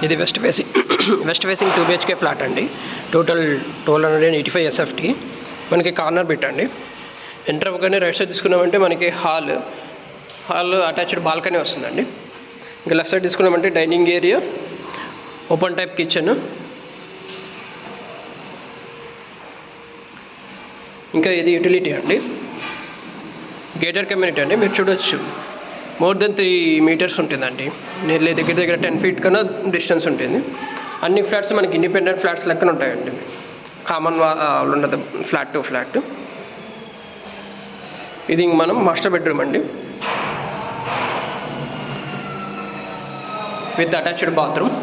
ఇది west facing 2 BHK flat అండి. Total 1285 SFT. మనకి కార్నర్ పెట్టండి. ఎంటర్ అవ్వగానే రైట్ సైడ్ తీసుకున్నామంటే మనకి హాల్ అటాచ్డ్ బాల్కనీ వస్తుందండి. ఇంకా లెఫ్ట్ సైడ్ తీసుకున్నామంటే dining area, open type kitchen, ఇంకా ఇది యూటిలిటీ అండి. గేటెడ్ కమ్యూనిటీ అండి. మీరు చూడొచ్చు మోర్ దెన్ 3 meters ఉంటుందండి. నియర్లీ దగ్గర 10 feet కన్నా డిస్టెన్స్ ఉంటుంది. అన్ని ఫ్లాట్స్ మనకి ఇండిపెండెంట్ ఫ్లాట్స్ లెక్కన ఉంటాయండి. కామన్ ఉండదు ఫ్లాట్ టు ఫ్లాట్. ఇది మనం మాస్టర్ బెడ్రూమ్ అండి, with attached bathroom,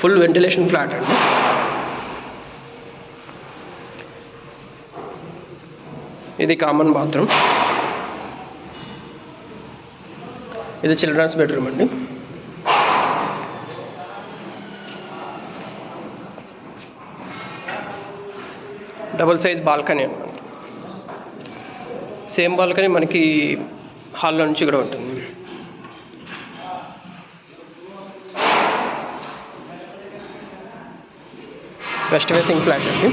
full ventilation flat అండి. ఇది కామన్ బాత్రూమ్. ఇది చిల్డ్రన్స్ బెడ్రూమ్ అండి. డబుల్ సైజ్ బాల్కనీ అన్నమాట. సేమ్ బాల్కనీ మనకి హాల్లో నుంచి కూడా ఉంటుంది. వెస్ట్ ఫేసింగ్ ఫ్లాట్ అండి.